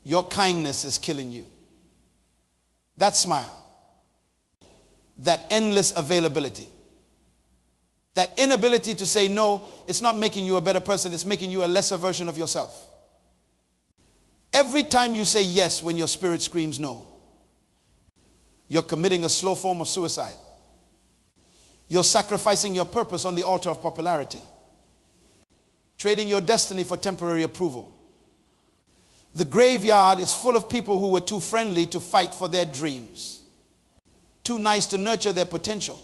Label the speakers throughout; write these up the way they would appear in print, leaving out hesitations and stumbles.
Speaker 1: Your kindness is killing you. That smile, that endless availability, that inability to say no, it's not making you a better person, it's making you a lesser version of yourself. Every time you say yes when your spirit screams no, you're committing a slow form of suicide. You're sacrificing your purpose on the altar of popularity, trading your destiny for temporary approval. The graveyard is full of people who were too friendly to fight for their dreams, too nice to nurture their potential,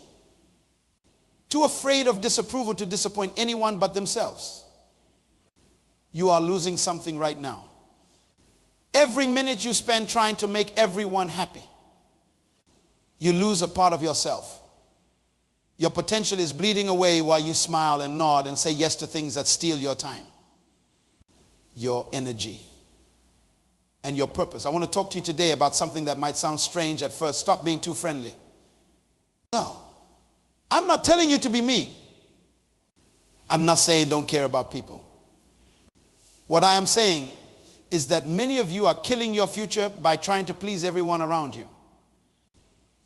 Speaker 1: too afraid of disapproval to disappoint anyone but themselves. You are losing something right now. Every minute you spend trying to make everyone happy, you lose a part of yourself. Your potential is bleeding away while you smile and nod and say yes to things that steal your time, your energy, and your purpose. I want to talk to you today about something that might sound strange at first. Stop being too friendly. No, I'm not telling you to be me. I'm not saying don't care about people. What I am saying is that many of you are killing your future by trying to please everyone around you.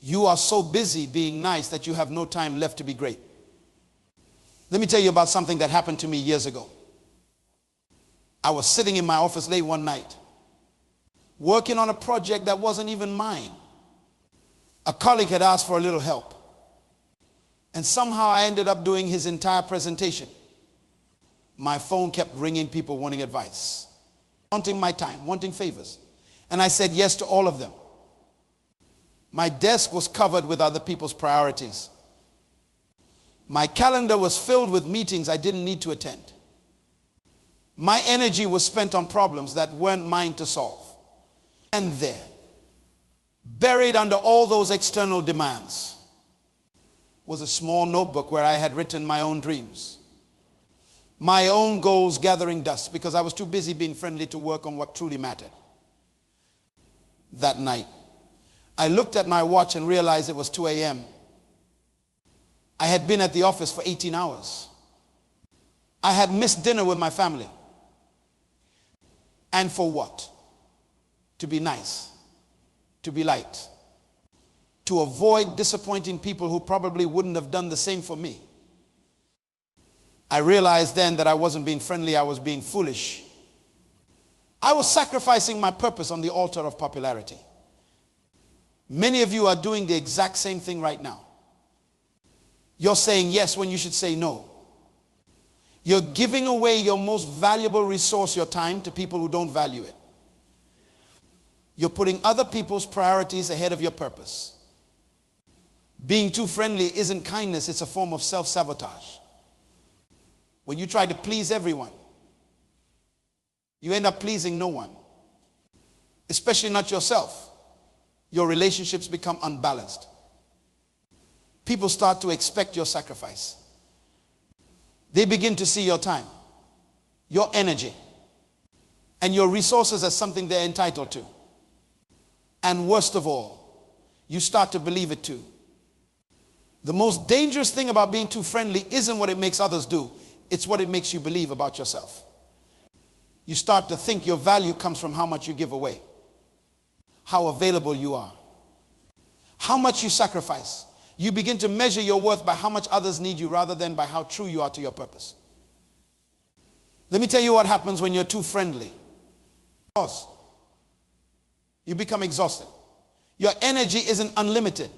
Speaker 1: You are so busy being nice that you have no time left to be great. Let me tell you about something that happened to me years ago. I was sitting in my office late one night, working on a project that wasn't even mine. A colleague had asked for a little help, and somehow I ended up doing his entire presentation. My phone kept ringing, people wanting advice, wanting my time, wanting favors. And I said yes to all of them. My desk was covered with other people's priorities. My calendar was filled with meetings I didn't need to attend. My energy was spent on problems that weren't mine to solve. And there, buried under all those external demands, was a small notebook where I had written my own dreams, my own goals gathering dust because I was too busy being friendly to work on what truly mattered. That night, I looked at my watch and realized it was 2 a.m. I had been at the office for 18 hours. I had missed dinner with my family. And for what? To be nice, to be liked, to avoid disappointing people who probably wouldn't have done the same for me. I realized then that I wasn't being friendly, I was being foolish. I was sacrificing my purpose on the altar of popularity. Many of you are doing the exact same thing right now. You're saying yes when you should say no. You're giving away your most valuable resource, your time, to people who don't value it. You're putting other people's priorities ahead of your purpose. Being too friendly isn't kindness, it's a form of self-sabotage. When you try to please everyone, you end up pleasing no one, especially not yourself. Your relationships become unbalanced. People start to expect your sacrifice. They begin to see your time, your energy, and your resources as something they're entitled to. And worst of all, you start to believe it too. The most dangerous thing about being too friendly isn't what it makes others do. It's what it makes you believe about yourself. You start to think your value comes from how much you give away, how available you are, how much you sacrifice. You begin to measure your worth by how much others need you rather than by how true you are to your purpose. Let me tell you what happens when you're too friendly. You become exhausted. Your energy isn't unlimited.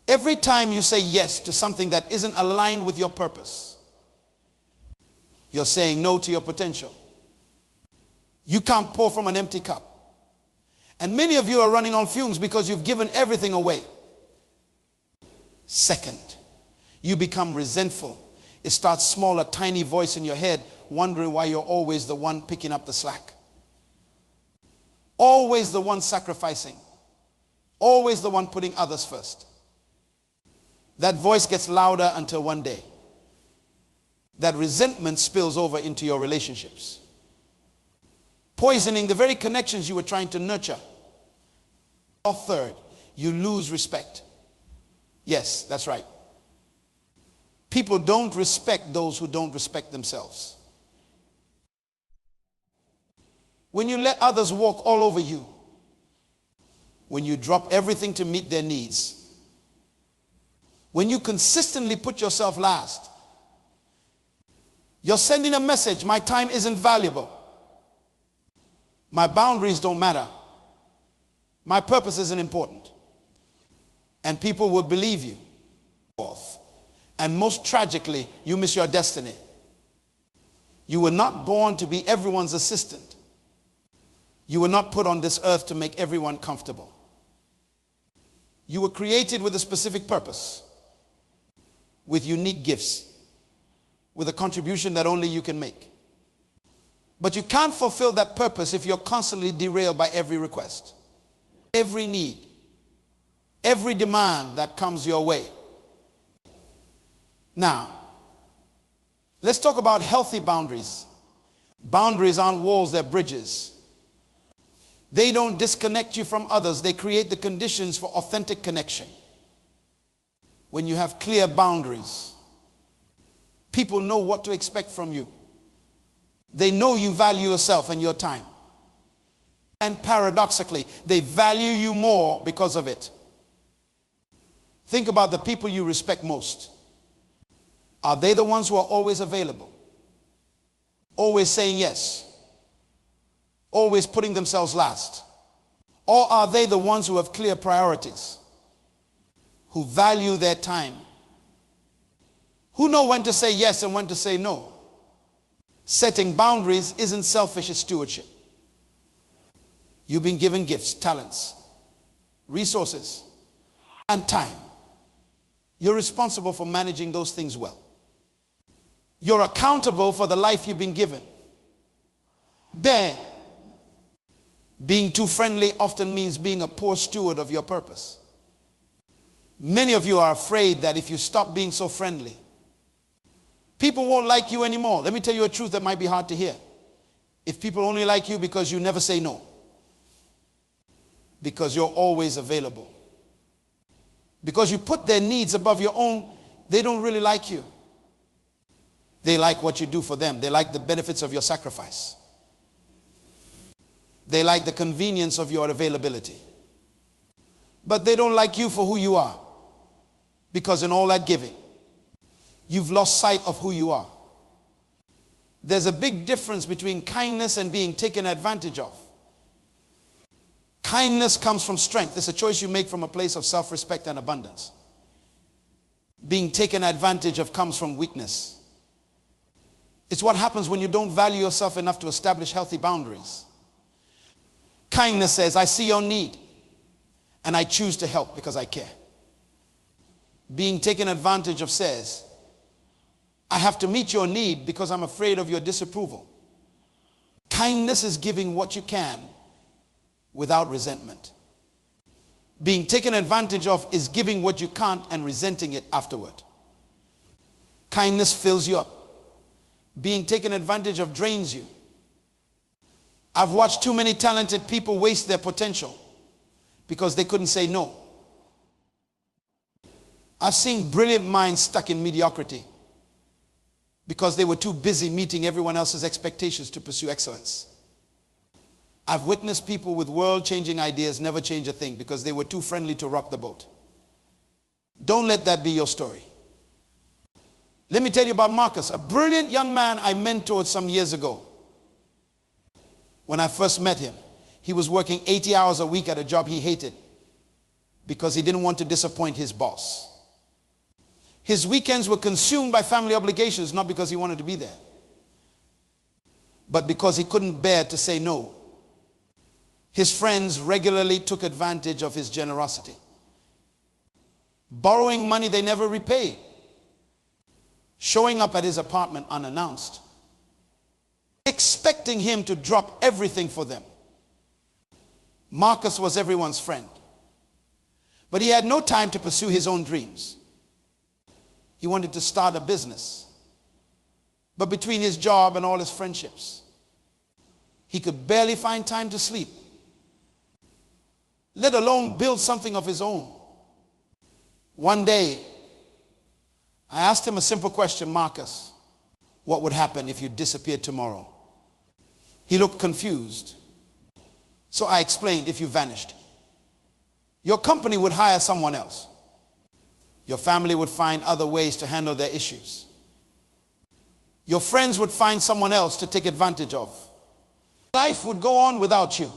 Speaker 1: Every time you say yes to something that isn't aligned with your purpose, you're saying no to your potential. You can't pour from an empty cup. And many of you are running on fumes because you've given everything away. Second, you become resentful. It starts small, a tiny voice in your head wondering why you're always the one picking up the slack. Always the one sacrificing. Always the one putting others first. That voice gets louder until one day that resentment spills over into your relationships, poisoning the very connections you were trying to nurture. Or third, you lose respect. Yes, that's right. People don't respect those who don't respect themselves. when you let others walk all over you, when you drop everything to meet their needs, when you consistently put yourself last, you're sending a message: my time isn't valuable. My boundaries don't matter. My purpose isn't important. And people will believe you. And most tragically, you miss your destiny. You were not born to be everyone's assistant. You were not put on this earth to make everyone comfortable. You were created with a specific purpose, with unique gifts, with a contribution that only you can make. But you can't fulfill that purpose if you're constantly derailed by every request, every need, every demand that comes your way. Now, let's talk about healthy boundaries. Boundaries aren't walls, they're bridges. They don't disconnect you from others. They create the conditions for authentic connection. When you have clear boundaries, people know what to expect from you. They know you value yourself and your time. And paradoxically, they value you more because of it. Think about the people you respect most. Are they the ones who are always available? Always saying yes? Always putting themselves last? Or are they the ones who have clear priorities? Who value their time? Who know when to say yes and when to say no? Setting boundaries isn't selfish, it's stewardship. You've been given gifts, talents, resources, and time. You're responsible for managing those things well. You're accountable for the life you've been given. Being too friendly often means being a poor steward of your purpose. Many of you are afraid that if you stop being so friendly, people won't like you anymore. Let me tell you a truth that might be hard to hear. If people only like you because you never say no, because you're always available, because you put their needs above your own, they don't really like you. They like what you do for them. They like the benefits of your sacrifice. They like the convenience of your availability. But they don't like you for who you are. Because in all that giving, you've lost sight of who you are. There's a big difference between kindness and being taken advantage of. Kindness comes from strength. It's a choice you make from a place of self-respect and abundance. Being taken advantage of comes from weakness. It's what happens when you don't value yourself enough to establish healthy boundaries. Kindness says, I see your need, and I choose to help because I care. Being taken advantage of says, I have to meet your need because I'm afraid of your disapproval. Kindness is giving what you can without resentment. Being taken advantage of is giving what you can't and resenting it afterward. Kindness fills you up. Being taken advantage of drains you. I've watched too many talented people waste their potential because they couldn't say no. I've seen brilliant minds stuck in mediocrity because they were too busy meeting everyone else's expectations to pursue excellence. I've witnessed people with world-changing ideas never change a thing because they were too friendly to rock the boat. Don't let that be your story. Let me tell you about Marcus, a brilliant young man I mentored some years ago. When I first met him, he was working 80 hours a week at a job he hated because he didn't want to disappoint his boss. His weekends were consumed by family obligations, not because he wanted to be there, but because he couldn't bear to say no. His friends regularly took advantage of his generosity, borrowing money they never repaid, showing up at his apartment unannounced, expecting him to drop everything for them. Marcus was everyone's friend, but he had no time to pursue his own dreams. He wanted to start a business, but between his job and all his friendships, he could barely find time to sleep, let alone build something of his own. One day, I asked him a simple question, Marcus, what would happen if you disappeared tomorrow? He looked confused. So I explained, if you vanished, your company would hire someone else. Your family would find other ways to handle their issues. Your friends would find someone else to take advantage of. Life would go on without you.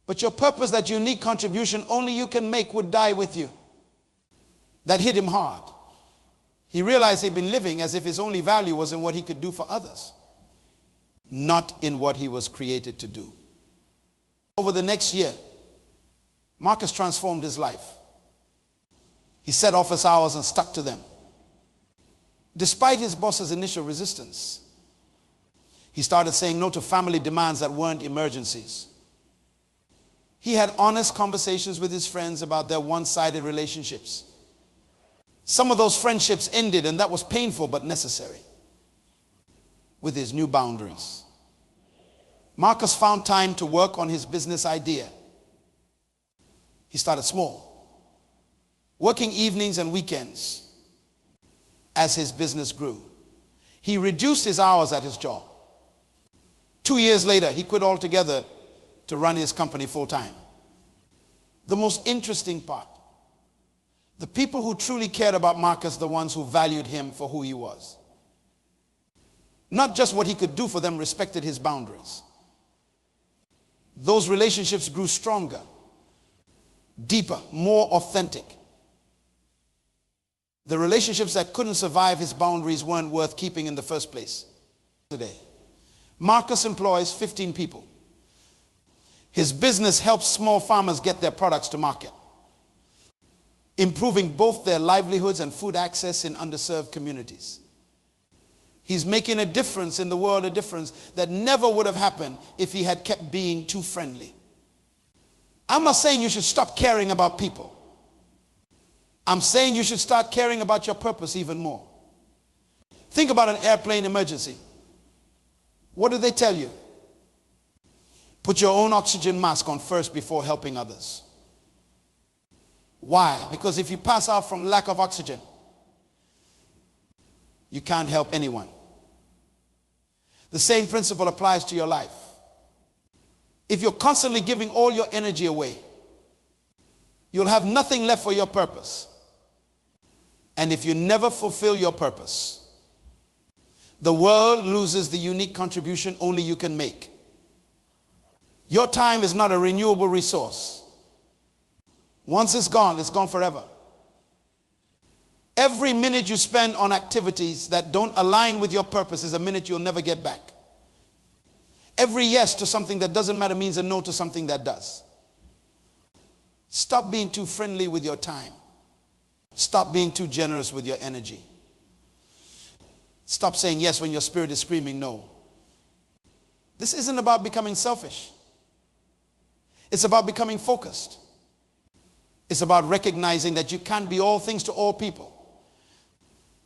Speaker 1: But your purpose, that unique contribution only you can make, would die with you. That hit him hard. He realized he'd been living as if his only value was in what he could do for others, not in what he was created to do. Over the next year, Marcus transformed his life. He set office hours and stuck to them. Despite his boss's initial resistance, he started saying no to family demands that weren't emergencies. He had honest conversations with his friends about their one-sided relationships. Some of those friendships ended, and that was painful but necessary. With his new boundaries, Marcus found time to work on his business idea. He started small, working evenings and weekends. As his business grew, he reduced his hours at his job. 2 years later, he quit altogether to run his company full-time. The most interesting part, the people who truly cared about Marcus, the ones who valued him for who he was. Not just what he could do for them, respected his boundaries. Those relationships grew stronger, deeper, more authentic. The relationships that couldn't survive his boundaries weren't worth keeping in the first place. Today, Marcus employs 15 people. His business helps small farmers get their products to market, improving both their livelihoods and food access in underserved communities. He's making a difference in the world, a difference that never would have happened if he had kept being too friendly. I'm not saying you should stop caring about people. I'm saying you should start caring about your purpose even more. Think about an airplane emergency. What do they tell you? Put your own oxygen mask on first before helping others. Why? Because if you pass out from lack of oxygen, you can't help anyone. The same principle applies to your life. If you're constantly giving all your energy away, you'll have nothing left for your purpose. And if you never fulfill your purpose, the world loses the unique contribution only you can make. Your time is not a renewable resource. Once it's gone forever. Every minute you spend on activities that don't align with your purpose is a minute you'll never get back. Every yes to something that doesn't matter means a no to something that does. Stop being too friendly with your time. Stop being too generous with your energy. Stop saying yes when your spirit is screaming no. This isn't about becoming selfish. It's about becoming focused. It's about recognizing that you can't be all things to all people,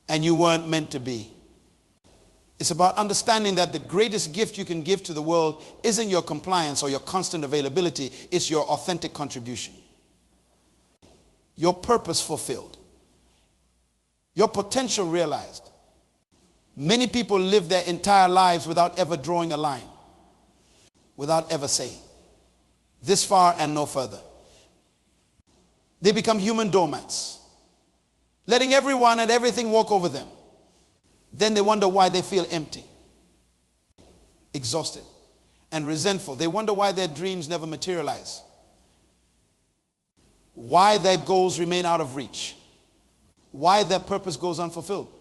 Speaker 1: and you weren't meant to be. It's about understanding that the greatest gift you can give to the world isn't your compliance or your constant availability, it's your authentic contribution. Your purpose fulfilled. Your potential realized. Many people live their entire lives without ever drawing a line, without ever saying, this far and no further. They become human doormats, letting everyone and everything walk over them. Then they wonder why they feel empty, exhausted, and resentful. They wonder why their dreams never materialize, why their goals remain out of reach, why their purpose goes unfulfilled.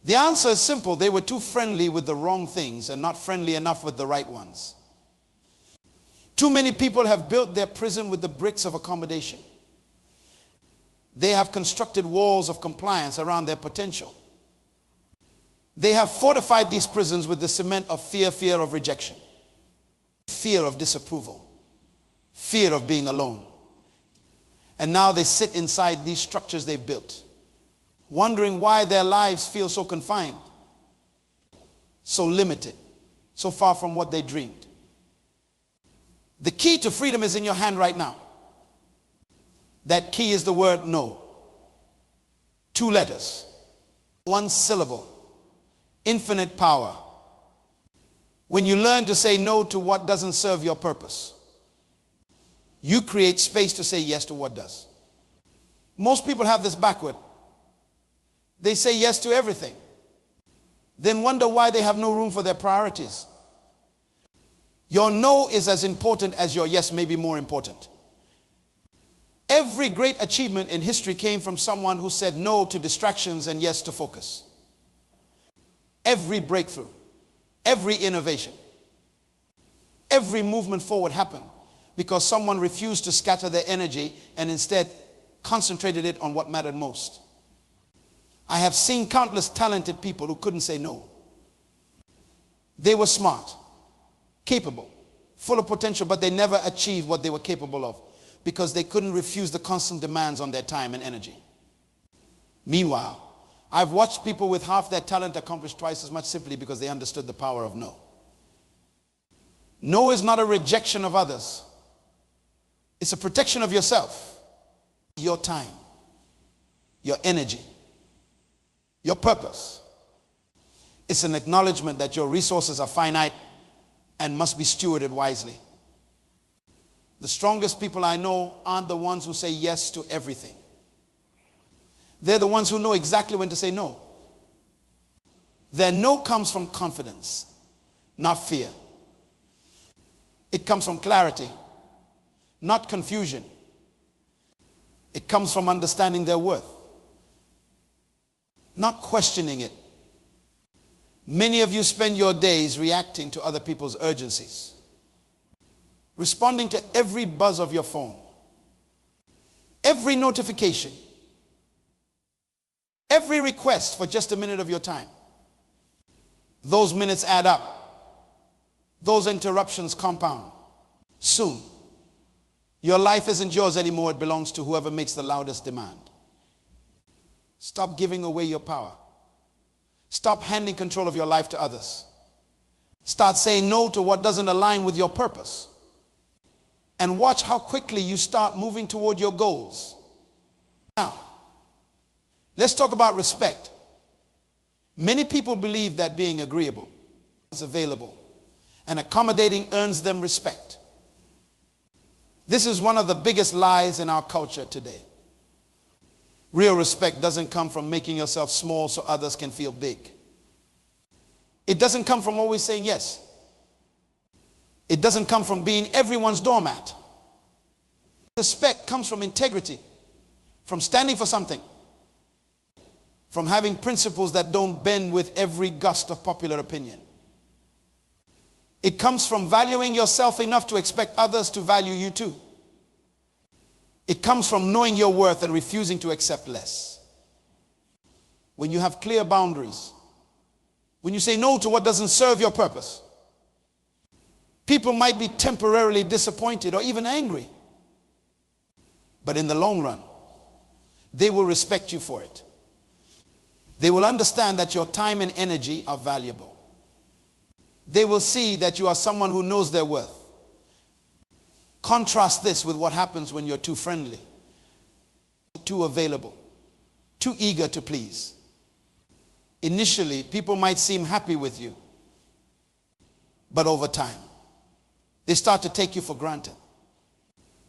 Speaker 1: The answer is simple. They were too friendly with the wrong things and not friendly enough with the right ones. Too many people have built their prison with the bricks of accommodation. They have constructed walls of compliance around their potential. They have fortified these prisons with the cement of fear of rejection, fear of disapproval, fear of being alone. And now they sit inside these structures they've built, wondering why their lives feel so confined, so limited, so far from what they dreamed. The key to freedom is in your hand right now. That key is the word no. 2 letters, 1 syllable, infinite power. When you learn to say no to what doesn't serve your purpose, you create space to say yes to what does. Most people have this backward. They say yes to everything, then wonder why they have no room for their priorities. Your no is as important as your yes, maybe more important. Every great achievement in history came from someone who said no to distractions and yes to focus. Every breakthrough, every innovation, every movement forward happened because someone refused to scatter their energy and instead concentrated it on what mattered most. I have seen countless talented people who couldn't say no. They were smart, capable, full of potential, but they never achieved what they were capable of because they couldn't refuse the constant demands on their time and energy. Meanwhile, I've watched people with half their talent accomplish twice as much simply because they understood the power of no. No is not a rejection of others. It's a protection of yourself, your time, your energy, your purpose. It's an acknowledgement that your resources are finite and must be stewarded wisely. The strongest people I know aren't the ones who say yes to everything. They're the ones who know exactly when to say no. Their no comes from confidence, not fear. It comes from clarity, not confusion. It comes from understanding their worth, not questioning it. Many of you spend your days reacting to other people's urgencies, responding to every buzz of your phone, every notification, every request for just a minute of your time. Those minutes add up. Those interruptions compound. Soon, your life isn't yours anymore. It belongs to whoever makes the loudest demand. Stop giving away your power. Stop handing control of your life to others. Start saying no to what doesn't align with your purpose. And watch how quickly you start moving toward your goals. Now, let's talk about respect. Many people believe that being agreeable is available and accommodating earns them respect. This is one of the biggest lies in our culture today. Real respect doesn't come from making yourself small so others can feel big. It doesn't come from always saying yes. It doesn't come from being everyone's doormat. Respect comes from integrity, from standing for something, from having principles that don't bend with every gust of popular opinion. It comes from valuing yourself enough to expect others to value you too. It comes from knowing your worth and refusing to accept less. When you have clear boundaries, when you say no to what doesn't serve your purpose, people might be temporarily disappointed or even angry. But in the long run, they will respect you for it. They will understand that your time and energy are valuable. They will see that you are someone who knows their worth. Contrast this with what happens when you're too friendly, too available, too eager to please. Initially, people might seem happy with you, but over time, they start to take you for granted.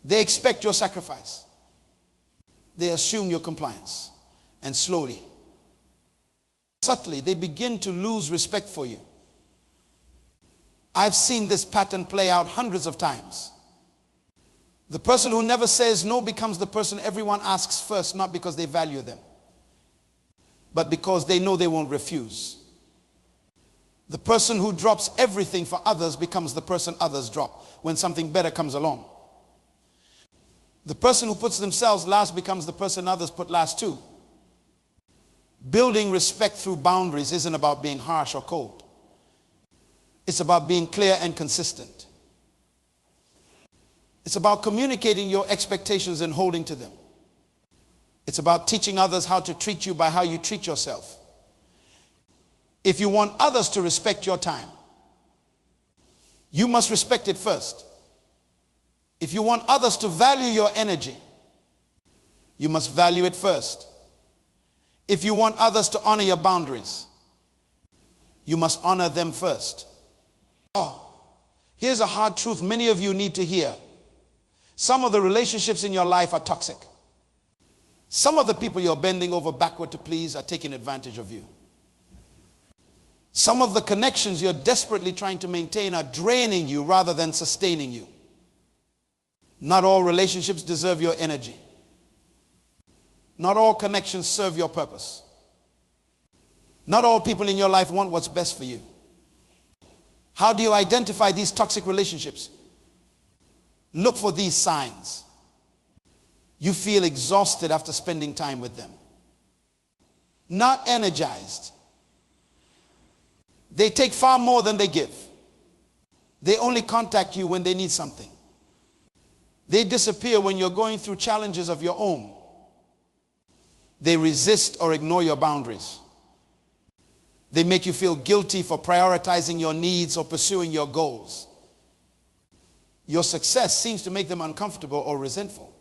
Speaker 1: They expect your sacrifice. They assume your compliance. And slowly, subtly, they begin to lose respect for you. I've seen this pattern play out hundreds of times. The person who never says no becomes the person everyone asks first, not because they value them, but because they know they won't refuse. The person who drops everything for others becomes the person others drop when something better comes along. The person who puts themselves last becomes the person others put last too. Building respect through boundaries isn't about being harsh or cold. It's about being clear and consistent. It's about communicating your expectations and holding to them. It's about teaching others how to treat you by how you treat yourself. If you want others to respect your time, you must respect it first. If you want others to value your energy, you must value it first. If you want others to honor your boundaries, you must honor them first. Here's a hard truth many of you need to hear. Some of the relationships in your life are toxic. Some of the people you're bending over backward to please are taking advantage of you. Some of the connections you're desperately trying to maintain are draining you rather than sustaining you. Not all relationships deserve your energy. Not all connections serve your purpose. Not all people in your life want what's best for you. How do you identify these toxic relationships? Look for these signs. You feel exhausted after spending time with them. Not energized. They take far more than they give. They only contact you when they need something. They disappear when you're going through challenges of your own. They resist or ignore your boundaries. They make you feel guilty for prioritizing your needs or pursuing your goals. Your success seems to make them uncomfortable or resentful.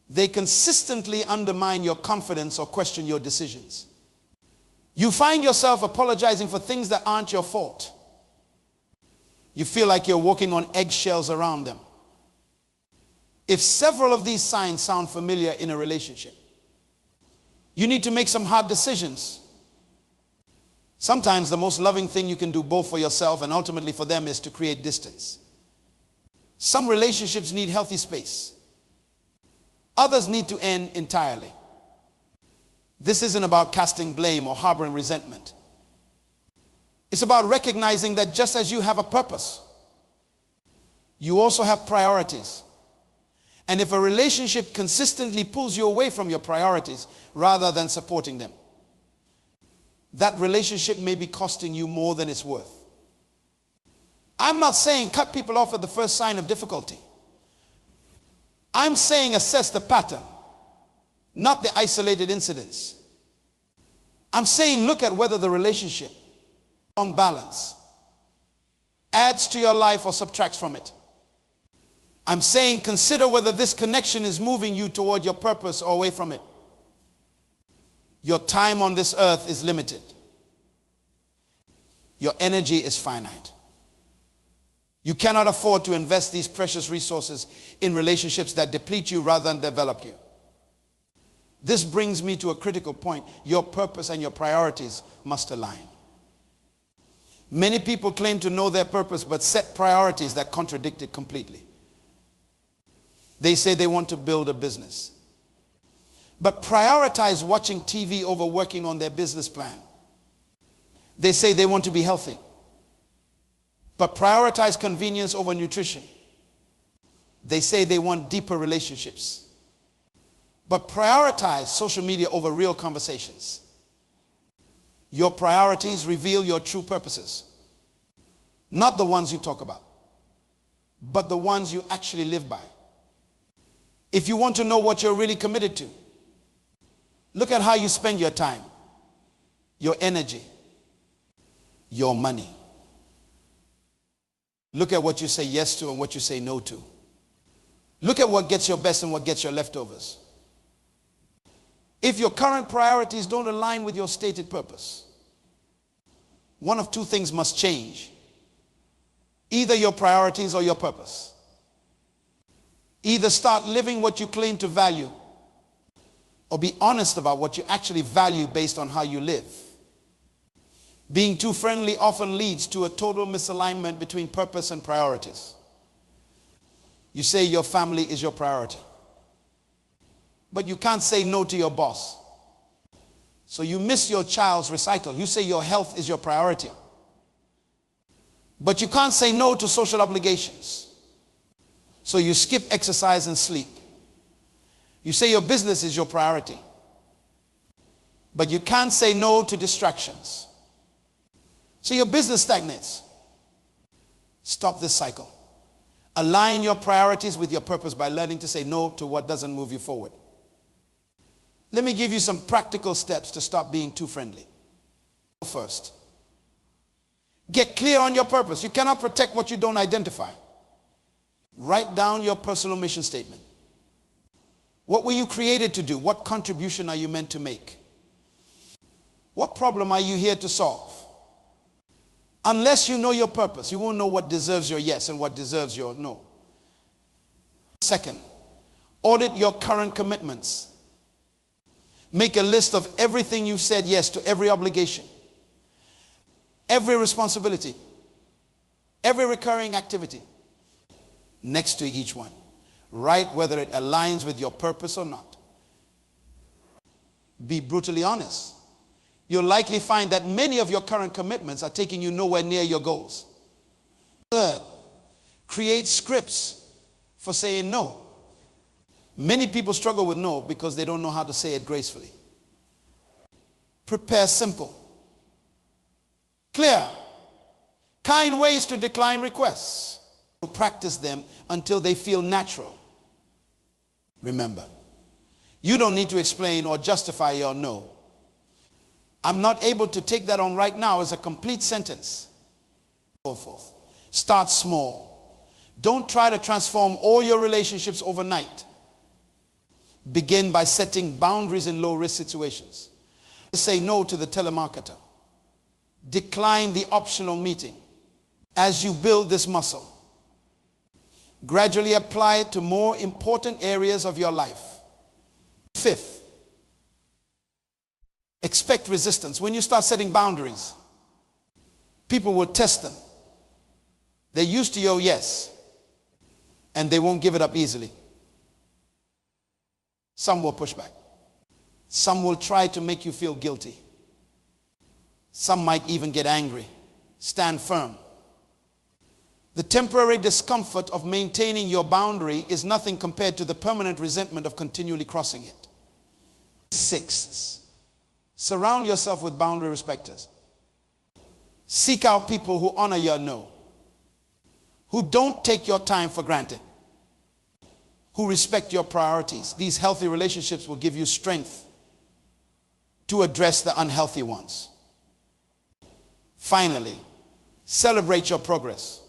Speaker 1: They consistently undermine your confidence or question your decisions. You find yourself apologizing for things that aren't your fault. You feel like you're walking on eggshells around them. If several of these signs sound familiar in a relationship, you need to make some hard decisions. Sometimes the most loving thing you can do both for yourself and ultimately for them is to create distance. Some relationships need healthy space. Others need to end entirely. This isn't about casting blame or harboring resentment. It's about recognizing that just as you have a purpose, you also have priorities. And if a relationship consistently pulls you away from your priorities rather than supporting them, that relationship may be costing you more than it's worth. I'm not saying cut people off at the first sign of difficulty. I'm saying assess the pattern, not the isolated incidents. I'm saying look at whether the relationship, on balance, adds to your life or subtracts from it. I'm saying consider whether this connection is moving you toward your purpose or away from it. Your time on this earth is limited. Your energy is finite. You cannot afford to invest these precious resources in relationships that deplete you rather than develop you. This brings me to a critical point. Your purpose and your priorities must align. Many people claim to know their purpose but set priorities that contradict it completely. They say they want to build a business, but prioritize watching TV over working on their business plan. They say they want to be healthy, but prioritize convenience over nutrition. They say they want deeper relationships, but prioritize social media over real conversations. Your priorities reveal your true purposes, not the ones you talk about, but the ones you actually live by. If you want to know what you're really committed to, look at how you spend your time, your energy, your money. Look at what you say yes to and what you say no to. Look at what gets your best and what gets your leftovers. If your current priorities don't align with your stated purpose, one of two things must change. Either your priorities or your purpose. Either start living what you claim to value, or be honest about what you actually value based on how you live. Being too friendly often leads to a total misalignment between purpose and priorities. You say your family is your priority, but you can't say no to your boss. So you miss your child's recital. You say your health is your priority, but you can't say no to social obligations. So you skip exercise and sleep. You say your business is your priority, but you can't say no to distractions. So your business stagnates. Stop this cycle. Align your priorities with your purpose by learning to say no to what doesn't move you forward. Let me give you some practical steps to stop being too friendly. First, get clear on your purpose. You cannot protect what you don't identify. Write down your personal mission statement. What were you created to do? What contribution are you meant to make? What problem are you here to solve? Unless you know your purpose, you won't know what deserves your yes and what deserves your no. Second, audit your current commitments. Make a list of everything you've said yes to, every obligation, every responsibility, every recurring activity. Next to each one, write whether it aligns with your purpose or not. Be brutally honest. You'll likely find that many of your current commitments are taking you nowhere near your goals. Third, create scripts for saying no. Many people struggle with no because they don't know how to say it gracefully. Prepare simple, clear, kind ways to decline requests. Practice them until they feel natural. Remember, you don't need to explain or justify your no. I'm not able to take that on right now as a complete sentence. So forth. Start small. Don't try to transform all your relationships overnight. Begin by setting boundaries in low-risk situations. Say no to the telemarketer. Decline the optional meeting. As you build this muscle, gradually apply it to more important areas of your life. Fifth, expect resistance. When you start setting boundaries, people will test them. They're used to your yes, and they won't give it up easily. Some will push back. Some will try to make you feel guilty. Some might even get angry. Stand firm. The temporary discomfort of maintaining your boundary is nothing compared to the permanent resentment of continually crossing it. Sixth, surround yourself with boundary respecters. Seek out people who honor your no, who don't take your time for granted, who respect your priorities. These healthy relationships will give you strength to address the unhealthy ones. Finally, celebrate your progress.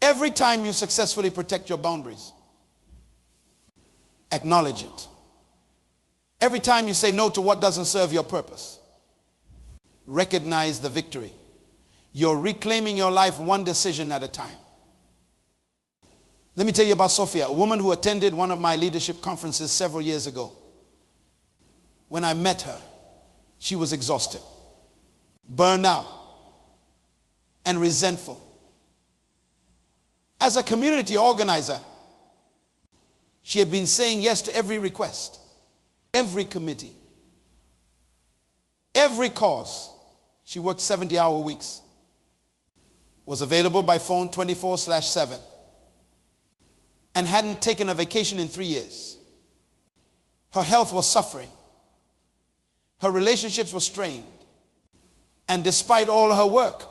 Speaker 1: Every time you successfully protect your boundaries, acknowledge it. Every time you say no to what doesn't serve your purpose, recognize the victory. You're reclaiming your life one decision at a time. Let me tell you about Sophia, a woman who attended one of my leadership conferences several years ago. When I met her, she was exhausted, burned out, and resentful. As a community organizer, she had been saying yes to every request, every committee, every cause. She worked 70-hour weeks, was available by phone 24/7, and hadn't taken a vacation in 3 years. Her health was suffering. Her relationships were strained. And despite all her work,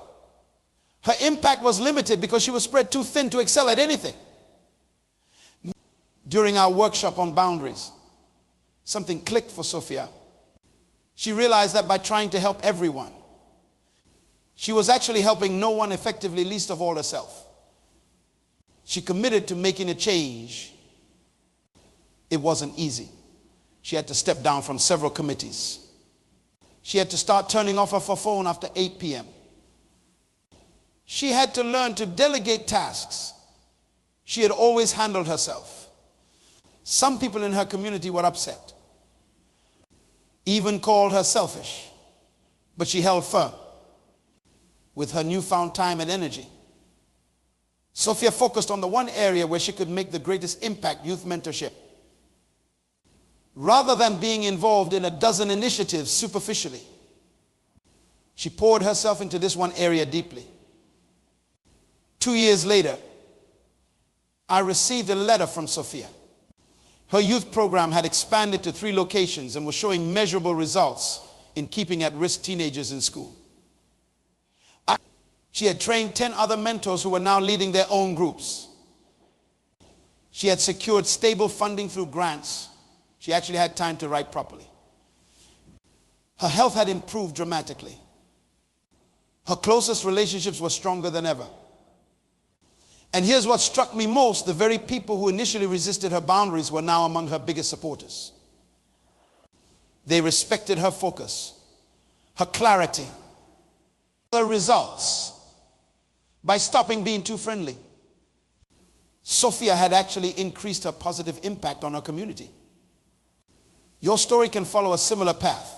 Speaker 1: her impact was limited because she was spread too thin to excel at anything. During our workshop on boundaries, something clicked for Sophia. She realized that by trying to help everyone, she was actually helping no one effectively, least of all herself. She committed to making a change. It wasn't easy. She had to step down from several committees. She had to start turning off her phone after 8 p.m. She had to learn to delegate tasks. She had always handled herself. Some people in her community were upset, even called her selfish, but she held firm. With her newfound time and energy, Sophia focused on the one area where she could make the greatest impact: youth mentorship. Rather than being involved in a dozen initiatives superficially, she poured herself into this one area deeply. 2 years later, I received a letter from Sophia. Her youth program had expanded to 3 locations and was showing measurable results in keeping at-risk teenagers in school. She had trained 10 other mentors who were now leading their own groups. She had secured stable funding through grants. She actually had time to write properly. Her health had improved dramatically. Her closest relationships were stronger than ever. And here's what struck me most: the very people who initially resisted her boundaries were now among her biggest supporters. They respected her focus, her clarity, her results, by stopping being too friendly. Sophia had actually increased her positive impact on her community. Your story can follow a similar path.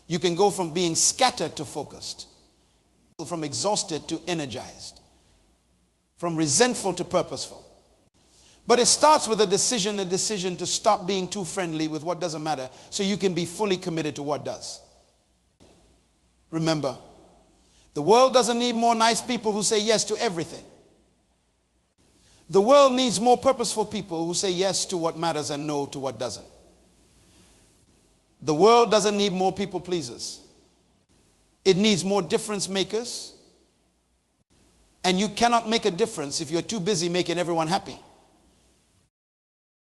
Speaker 1: You can go from being scattered to focused, from exhausted to energized, from resentful to purposeful. But it starts with a decision to stop being too friendly with what doesn't matter so you can be fully committed to what does. Remember, the world doesn't need more nice people who say yes to everything. The world needs more purposeful people who say yes to what matters and no to what doesn't. The world doesn't need more people pleasers. It needs more difference makers. And you cannot make a difference if you're too busy making everyone happy.